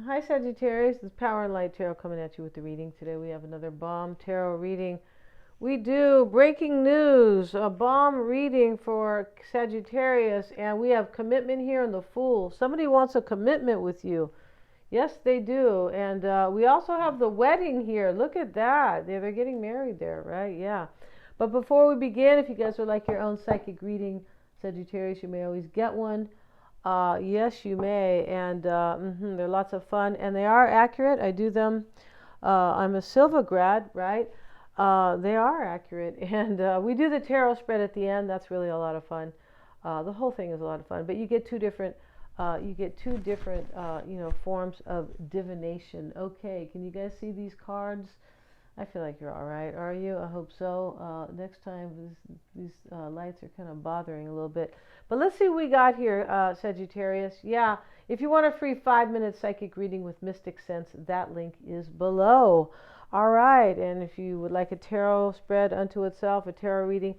Hi Sagittarius, this is Power and Light Tarot coming at you with the reading. Today we have another bomb tarot reading. We do breaking news, a bomb reading for Sagittarius, and we have commitment here in the Fool. Somebody wants a commitment with you. Yes, they do. And we also have the wedding here. Look at that. They're getting married there, right? Yeah. But before we begin, if you guys would like your own psychic reading, Sagittarius, you may always get one. Yes, you may, and they're lots of fun, and they are accurate. I do them. I'm a Silva grad, right? They are accurate, and we do the tarot spread at the end. That's really a lot of fun. The whole thing is a lot of fun, but you get two different, forms of divination. Okay, can you guys see these cards? I feel like you're all right. Are you? I hope so. Next time, these lights are kind of bothering a little bit. But let's see what we got here, Sagittarius. Yeah, if you want a free 5-minute psychic reading with Mystic Sense, that link is below. All right, and if you would like a tarot spread unto itself, a tarot reading,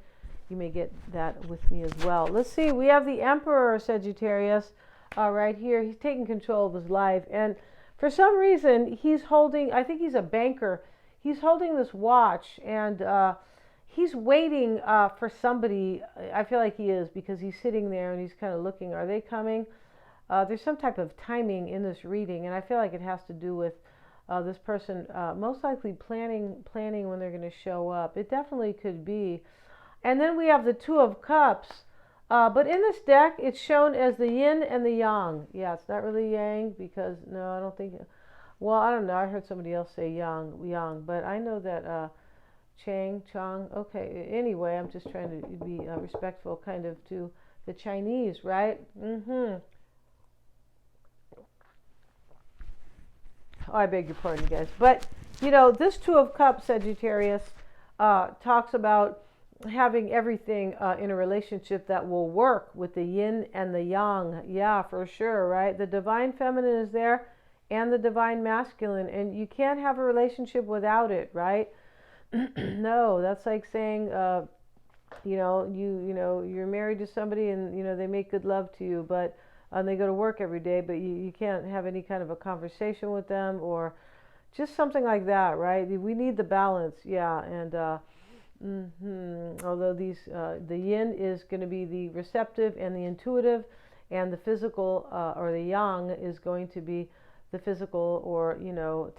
you may get that with me as well. Let's see. We have the Emperor, Sagittarius, right here. He's taking control of his life. And for some reason, he's holding, I think he's a banker. He's holding this watch, and he's waiting for somebody. I feel like he is, because he's sitting there and he's kind of looking. Are they coming? There's some type of timing in this reading, and I feel like it has to do with this person most likely planning when they're going to show up. It definitely could be. And then we have the Two of Cups. But in this deck, it's shown as the yin and the yang. Yeah, it's not really yang, because, no, I don't think... Well, I don't know. I heard somebody else say yang, but I know that Chang. Okay. Anyway, I'm just trying to be respectful, kind of, to the Chinese, right? Oh, I beg your pardon, guys. But this Two of Cups, Sagittarius, talks about having everything in a relationship that will work with the yin and the yang. Yeah, for sure, right? The divine feminine is there, and the divine masculine, and you can't have a relationship without it, right? No, that's like saying you're married to somebody, and they make good love to you, but they go to work every day, but you can't have any kind of a conversation with them, or just something like that, right? We need the balance. Yeah. And although the yin is going to be the receptive and the intuitive, and the physical, or the yang, is going to be the physical, or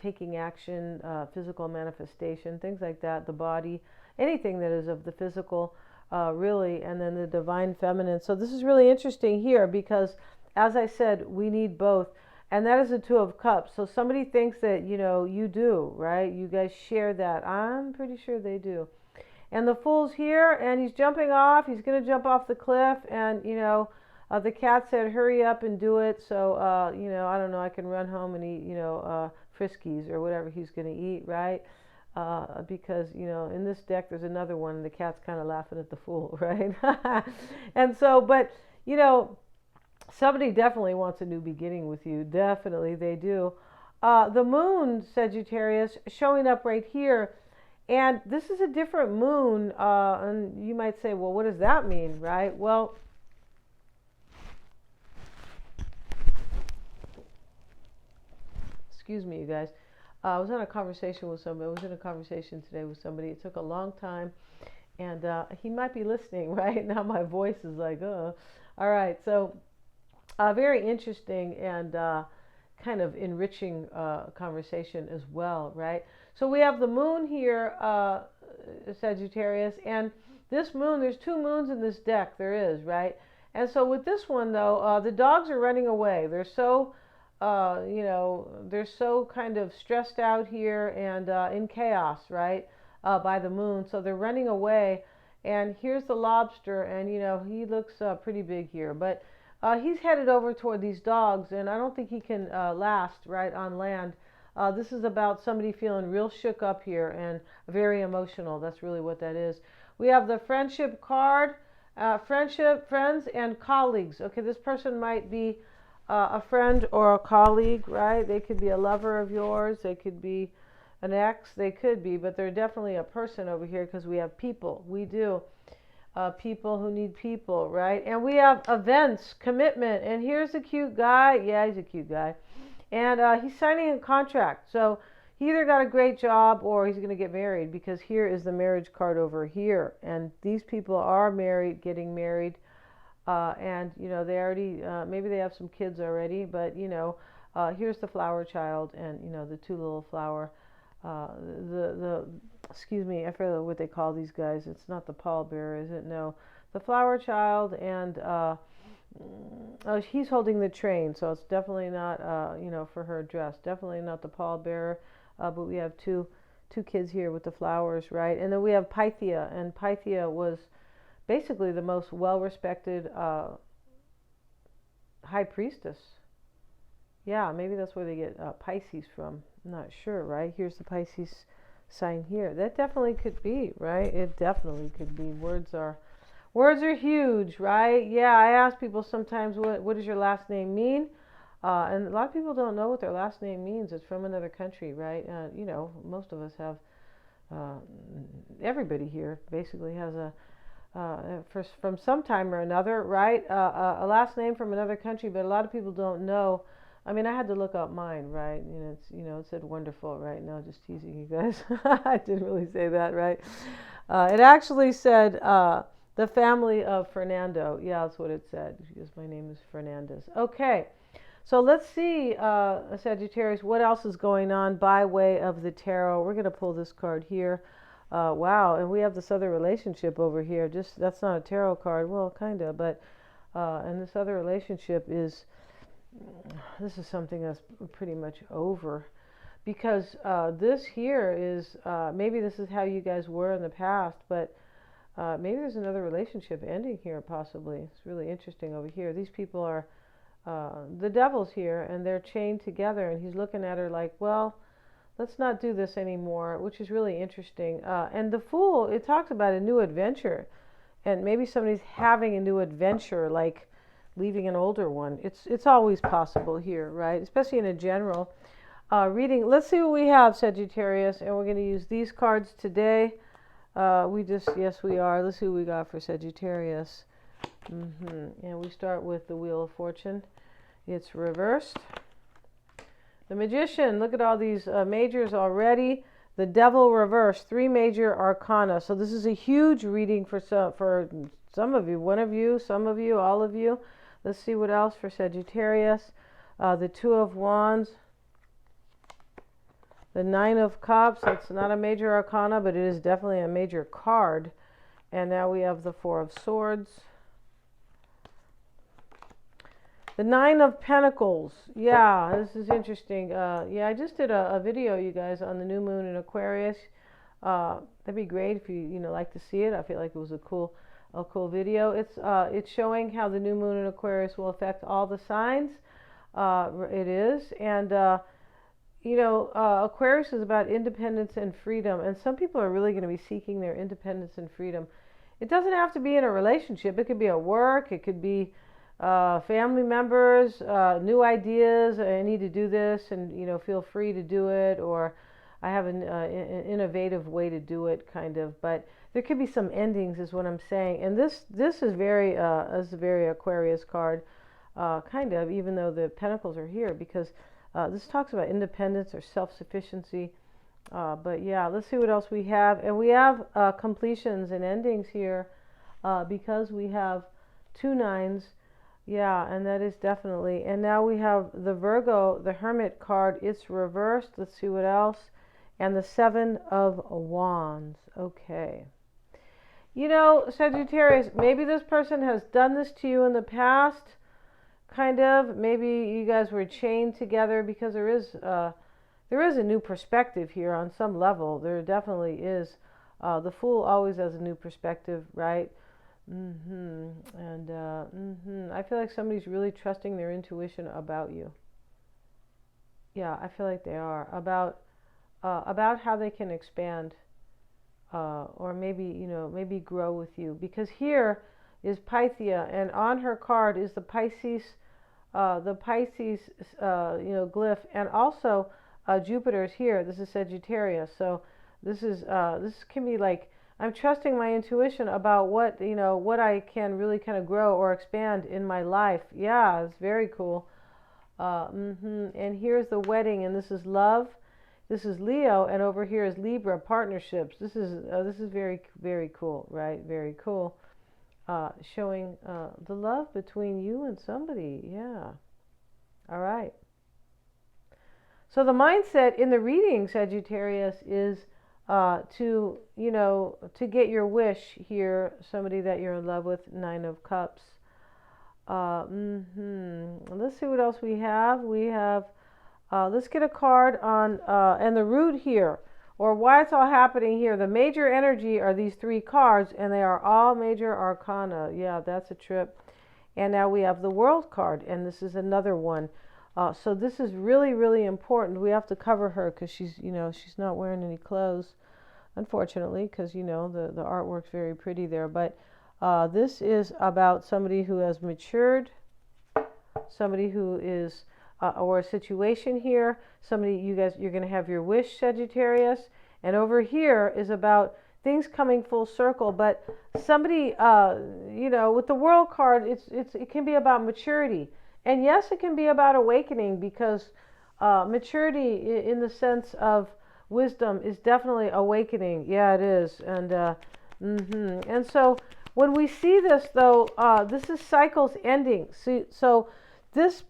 taking action, physical manifestation, things like that, the body, anything that is of the physical, really. And then the divine feminine. So this is really interesting here, because, as I said, we need both. And that is the Two of Cups. So somebody thinks that you do, right? You guys share that. I'm pretty sure they do. And the Fool's here, and he's jumping off. He's going to jump off the cliff, and the cat said, "Hurry up and do it." So, I don't know. I can run home and eat, Friskies or whatever he's going to eat, right? Because in this deck there's another one, and the cat's kind of laughing at the Fool, right? And so, but somebody definitely wants a new beginning with you. Definitely, they do. The Moon, Sagittarius, showing up right here. And this is a different moon, and you might say, well, what does that mean, right? Well, excuse me, you guys. I was in a conversation with somebody. I was in a conversation today with somebody. It took a long time, and he might be listening right now. My voice is like, oh. All right, so very interesting, and kind of enriching conversation as well, right? So we have the moon here, Sagittarius, and this moon, there's two moons in this deck, there is, right? And so with this one, though, the dogs are running away. They're so kind of stressed out here, and in chaos, right, by the moon. So they're running away. And here's the lobster, and he looks pretty big here, but he's headed over toward these dogs, and I don't think he can last right on land. This is about somebody feeling real shook up here, and very emotional. That's really what that is. We have the friendship card, friendship, friends, and colleagues. Okay, this person might be a friend or a colleague, right? They could be a lover of yours. They could be an ex. They could be, but they're definitely a person over here, because we have people. We do. People who need people, right? And we have events, commitment. And here's a cute guy. Yeah, he's a cute guy. And he's signing a contract. So he either got a great job or he's going to get married, because here is the marriage card over here. And these people are married, getting married. And, you know, they already, maybe they have some kids already, but, you know, here's the flower child and, you know, the two little flower, excuse me, I forget what they call these guys. It's not the pallbearer, is it? No. The flower child, and he's holding the train, so it's definitely not, you know, for her dress. Definitely not the pallbearer, but we have two kids here with the flowers, right? And then we have Pythia, and Pythia was basically the most well-respected high priestess. Yeah, maybe that's where they get Pisces from. I'm not sure, right? Here's the Pisces sign here. That definitely could be, right? It definitely could be. Words are huge, right? Yeah, I ask people sometimes, what does your last name mean? And a lot of people don't know what their last name means. It's from another country, right? You know, most of us have, everybody here basically has from some time or another, right? A last name from another country, but a lot of people don't know. I mean, I had to look up mine, right? You know, it said wonderful, right? No, just teasing you guys. I didn't really say that, right? It actually said the family of Fernando. Yeah, that's what it said, because my name is Fernandez. Okay, so let's see, Sagittarius, what else is going on by way of the tarot. We're going to pull this card here. Wow, and we have this other relationship over here. Just, that's not a tarot card. Well, kind of, but and this other relationship is, this is something that's pretty much over, because this here is, maybe this is how you guys were in the past, but maybe there's another relationship ending here, possibly. It's really interesting over here. These people are, the devil's here, and they're chained together, and he's looking at her like, well, let's not do this anymore, which is really interesting. And the Fool, it talks about a new adventure, and maybe somebody's having a new adventure, like leaving an older one. It's always possible here, right? Especially in a general reading. Let's see what we have, Sagittarius, and we're going to use these cards today. Yes, we are. Let's see what we got for Sagittarius. And we start with the Wheel of Fortune. It's reversed. The Magician, look at all these majors already. The Devil reversed, 3 major arcana. So this is a huge reading for some of you, one of you, some of you, all of you. Let's see what else for Sagittarius. The 2 of Wands. The 9 of Cups, that's not a major arcana, but it is definitely a major card. And now we have the 4 of Swords. The 9 of Pentacles. Yeah, this is interesting. Yeah, I just did a video, you guys, on the new moon in Aquarius. That'd be great if you like to see it. I feel like it was a cool video. It's showing how the new moon in Aquarius will affect all the signs. It is, and Aquarius is about independence and freedom, and some people are really going to be seeking their independence and freedom. It doesn't have to be in a relationship. It could be at work. It could be family members, new ideas. I need to do this, and feel free to do it, or I have an innovative way to do it, kind of. But there could be some endings, is what I'm saying. And this is very a very Aquarius card, kind of, even though the Pentacles are here, because this talks about independence or self-sufficiency. But yeah, let's see what else we have. And we have completions and endings here, because we have 2 9s. Yeah, and that is definitely. And now we have the Virgo, the Hermit card. It's reversed. Let's see what else. And the 7 of Wands. Okay. Sagittarius, maybe this person has done this to you in the past, kind of. Maybe you guys were chained together, because there is a new perspective here on some level. There definitely is. The Fool always has a new perspective, right? And I feel like somebody's really trusting their intuition about you. Yeah, I feel like they are, about how they can expand, or maybe grow with you. Because here is Pythia, and on her card is the Pisces glyph, and also Jupiter's here. This is Sagittarius, so this can be like, I'm trusting my intuition about what I can really kind of grow or expand in my life. Yeah, it's very cool. And here's the wedding, and this is love. This is Leo, and over here is Libra, partnerships. This is very, very cool, right? Very cool. Showing the love between you and somebody. Yeah. All right. So the mindset in the reading, Sagittarius, is to get your wish here. Somebody that you're in love with, Nine of Cups. Let's see what else we have. We have, let's get a card on, and the root here, or why it's all happening here. The major energy are these three cards, and they are all major arcana. Yeah, that's a trip. And now we have the World card, and this is another one. So this is really, really important. We have to cover her because she's not wearing any clothes, unfortunately, because, the artwork's very pretty there. But this is about somebody who has matured, somebody who is, or a situation here, somebody, you're going to have your wish, Sagittarius. And over here is about things coming full circle. But somebody, with the World card, it can be about maturity. And yes, it can be about awakening, because maturity in the sense of wisdom is definitely awakening. Yeah, it is. And so when we see this, though, this is cycles ending. So this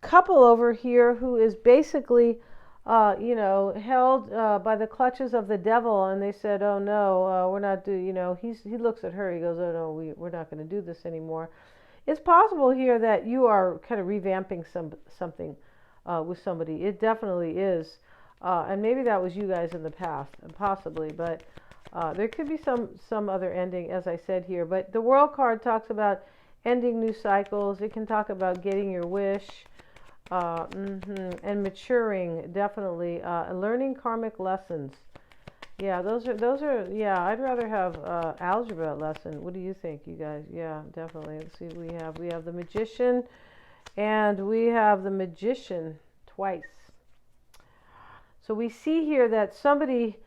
couple over here who is basically, held by the clutches of the devil, and they said, oh no, we're not he looks at her, he goes, oh no, we're not going to do this anymore. It's possible here that you are kind of revamping something with somebody. It definitely is. And maybe that was you guys in the past, possibly. But there could be some other ending, as I said here. But the World card talks about ending new cycles. It can talk about getting your wish and maturing, definitely. Learning karmic lessons. Yeah, those are, yeah, I'd rather have algebra lesson. What do you think, you guys? Yeah, definitely. Let's see what we have. We have the Magician, and we have the Magician twice. So we see here that somebody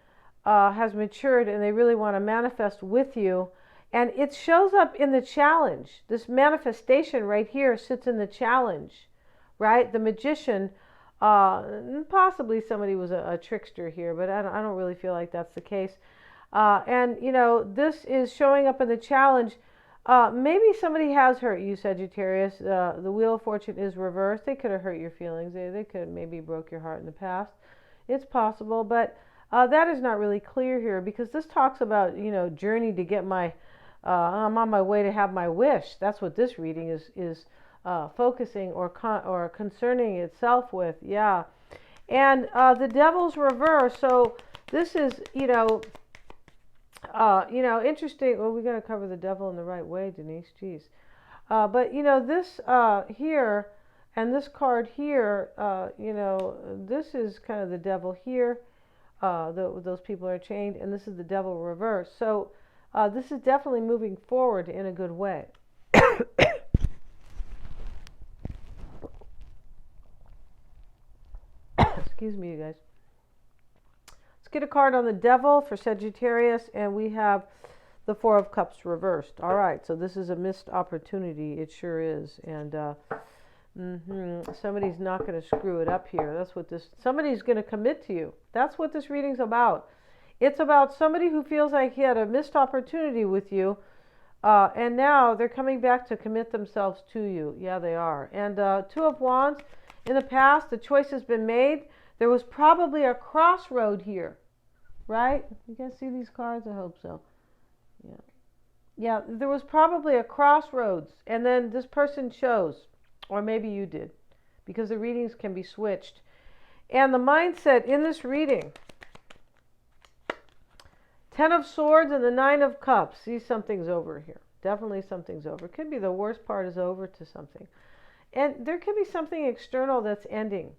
has matured, and they really want to manifest with you. And it shows up in the challenge. This manifestation right here sits in the challenge, right? The Magician. Possibly somebody was a trickster here, but I don't really feel like that's the case. And this is showing up in the challenge. Maybe somebody has hurt you, Sagittarius. The Wheel of Fortune is reversed. They could have hurt your feelings. They could have maybe broke your heart in the past. It's possible, but that is not really clear here, because this talks about, journey to get my, I'm on my way to have my wish. That's what this reading is focusing or concerning itself with. Yeah. And the Devil's reverse. So this is, interesting. Well, we got to cover the devil in the right way, Denise. Jeez. But this here and this card here, this is kind of the devil here. Those people are chained, and this is the devil reverse. So this is definitely moving forward in a good way. Excuse me, you guys. Let's get a card on the devil for Sagittarius, and we have the Four of Cups reversed. All right, so this is a missed opportunity. It sure is. And somebody's not going to screw it up here. That's what somebody's going to commit to you. That's what this reading's about. It's about somebody who feels like he had a missed opportunity with you, and now they're coming back to commit themselves to you. Yeah, they are. And Two of Wands, in the past, the choice has been made. There was probably a crossroad here, right? You guys see these cards? I hope so. Yeah. Yeah, there was probably a crossroads, and then this person chose, or maybe you did, because the readings can be switched. And the mindset in this reading, Ten of Swords and the Nine of Cups. See, something's over here. Definitely something's over. Could be the worst part is over to something. And there could be something external that's ending.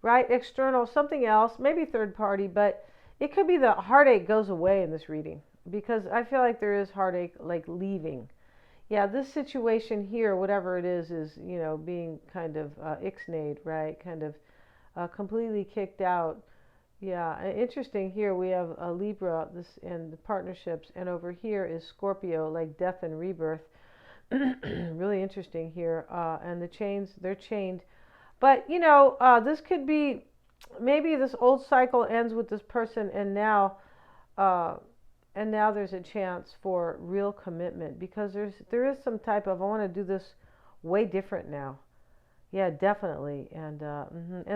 Right? External, something else, maybe third party, but it could be the heartache goes away in this reading, because I feel like there is heartache, like leaving. Yeah, this situation here, whatever it is being kind of ixnayed, right? Kind of completely kicked out. Yeah, interesting here we have a Libra, and the partnerships, and over here is Scorpio, like death and rebirth. Really interesting here. And the chains, they're chained. But, this could be, maybe this old cycle ends with this person, and now there's a chance for real commitment, because there is some type of, I want to do this way different now. Yeah, definitely. And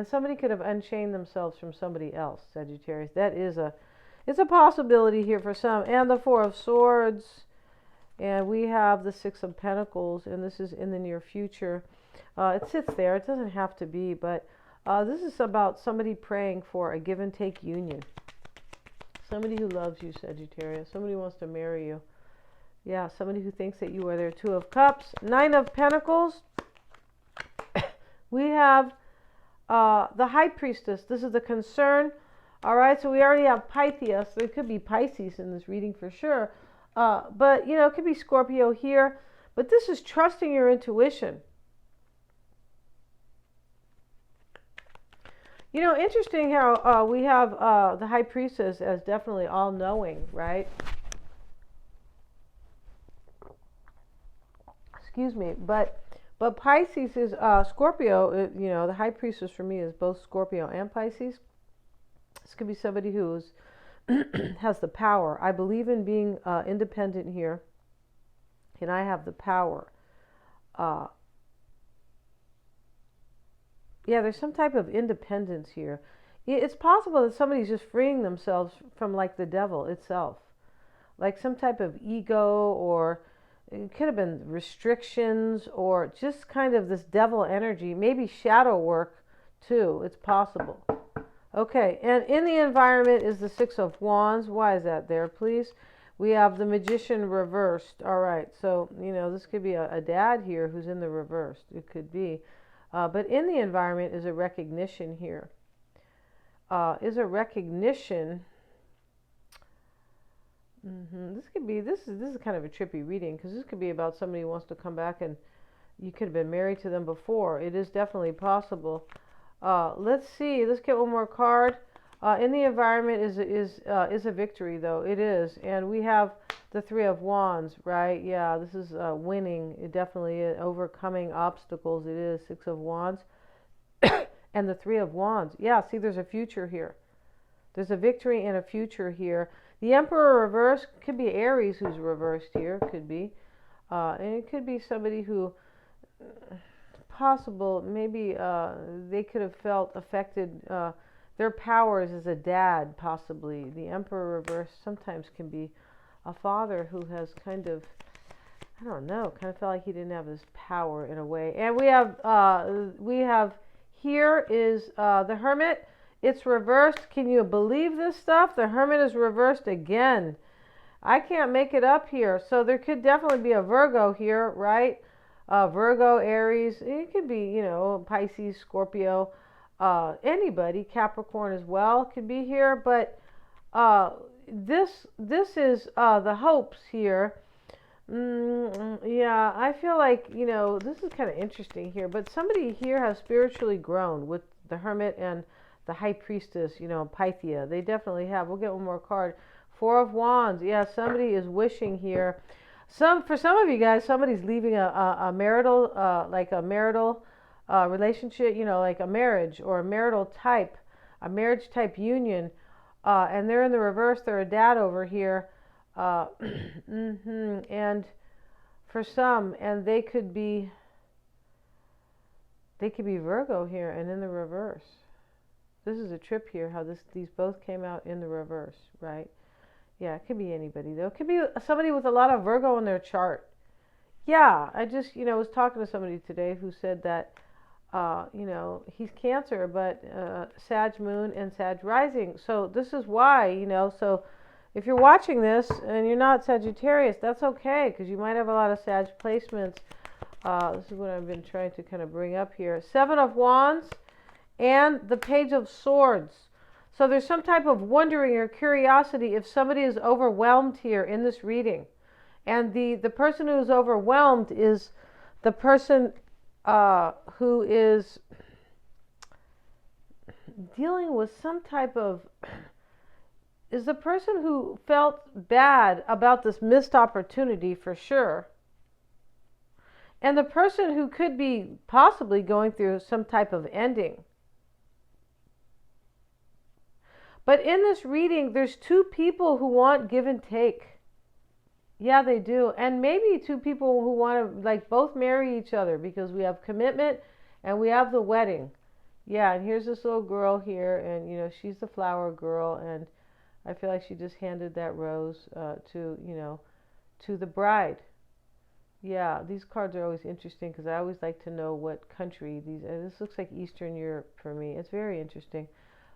somebody could have unchained themselves from somebody else, Sagittarius. It's a possibility here for some. And the Four of Swords, and we have the Six of Pentacles, and this is in the near future. It sits there. It doesn't have to be, but this is about somebody praying for a give and take union. Somebody who loves you, Sagittarius. Somebody who wants to marry you. Yeah, somebody who thinks that you are their Two of Cups. Nine of Pentacles. We have the High Priestess. This is the concern. All right, so we already have Pythia. So it could be Pisces in this reading for sure. But, it could be Scorpio here. But this is trusting your intuition. Interesting how we have the High Priestess as definitely all-knowing, right? Excuse me. But Pisces is Scorpio. The High Priestess for me is both Scorpio and Pisces. This could be somebody who has the power. I believe in being independent here, and I have the power. Yeah, there's some type of independence here. It's possible that somebody's just freeing themselves from, like, the devil itself. Like some type of ego, or it could have been restrictions, or just kind of this devil energy. Maybe shadow work, too. It's possible. Okay, and in the environment is the Six of Wands. Why is that there, please? We have the Magician reversed. All right, so, this could be a dad here who's in the reversed. It could be. But in the environment is a recognition here. Is a recognition. This is kind of a trippy reading, because this could be about somebody who wants to come back, and you could have been married to them before. It is definitely possible. Let's see. Let's get one more card. In the environment is a victory, though. It is. And we have the Three of Wands, right? Yeah, this is winning. It definitely is. Overcoming obstacles. It is. Six of Wands. And the Three of Wands. Yeah, see, there's a future here. There's a victory and a future here. The Emperor reversed could be Aries who's reversed here. Could be. And it could be somebody who... possible, maybe they could have felt affected, their powers as a dad, possibly. The Emperor reverse sometimes can be a father who has kind of, I don't know, kind of felt like he didn't have his power in a way. And we have here is the Hermit. It's reversed. Can you believe this stuff? The Hermit is reversed again. I can't make it up here. So there could definitely be a Virgo here, right? Virgo, Aries, it could be, Pisces, Scorpio, anybody, Capricorn as well could be here. But this is the hopes here. Yeah, I feel like, this is kind of interesting here. But somebody here has spiritually grown with the Hermit and the High Priestess, Pythia. They definitely have. We'll get one more card. Four of Wands. Yeah, somebody is wishing here. For some of you guys, somebody's leaving a marital, relationship, like a marriage or a marriage type union, and they're in the reverse. They're a dad over here, and for some, and they could be Virgo here and in the reverse. This is a trip here. How these both came out in the reverse, right? Yeah, it could be anybody, though. It could be somebody with a lot of Virgo in their chart. Yeah, I just, was talking to somebody today who said that, he's Cancer, but Sag Moon and Sag Rising. So this is why, so if you're watching this and you're not Sagittarius, that's okay, because you might have a lot of Sag placements. This is what I've been trying to kind of bring up here. Seven of Wands and the Page of Swords. So there's some type of wondering or curiosity if somebody is overwhelmed here in this reading. And the person who is overwhelmed is the person who is dealing with some type of... is the person who felt bad about this missed opportunity for sure. and the person who could be possibly going through some type of ending. But in this reading, there's two people who want give and take. Yeah, they do. And maybe two people who want to like both marry each other, because we have commitment and we have the wedding. Yeah, and here's this little girl here, and she's the flower girl, and I feel like she just handed that rose to the bride. Yeah, these cards are always interesting because I always like to know what country these. This looks like Eastern Europe for me. It's very interesting.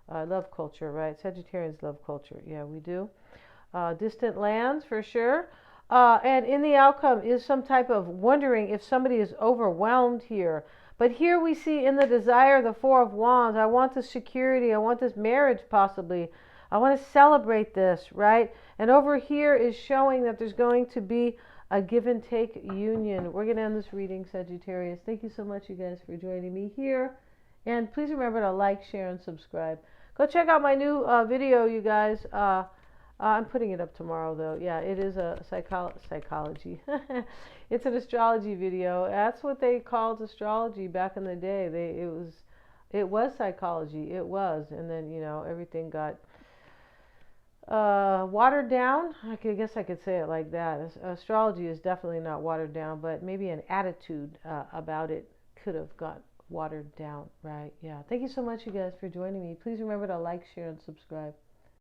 I love culture, right? Sagittarians love culture. Yeah, we do. Distant lands for sure. And in the outcome is some type of wondering if somebody is overwhelmed here. But here we see in the desire the Four of Wands. I want this security. I want this marriage possibly. I want to celebrate this, right? And over here is showing that there's going to be a give and take union. We're going to end this reading, Sagittarius. Thank you so much, you guys, for joining me here. And please remember to like, share, and subscribe. Go check out my new video, you guys. I'm putting it up tomorrow, though. Yeah, it is a psychology. It's an astrology video. That's what they called astrology back in the day. It was psychology. It was, and then everything got watered down. Guess I could say it like that. Astrology is definitely not watered down, but maybe an attitude about it could have got watered down, right? Yeah. Thank you so much, you guys, for joining me. Please remember to like, share, and subscribe.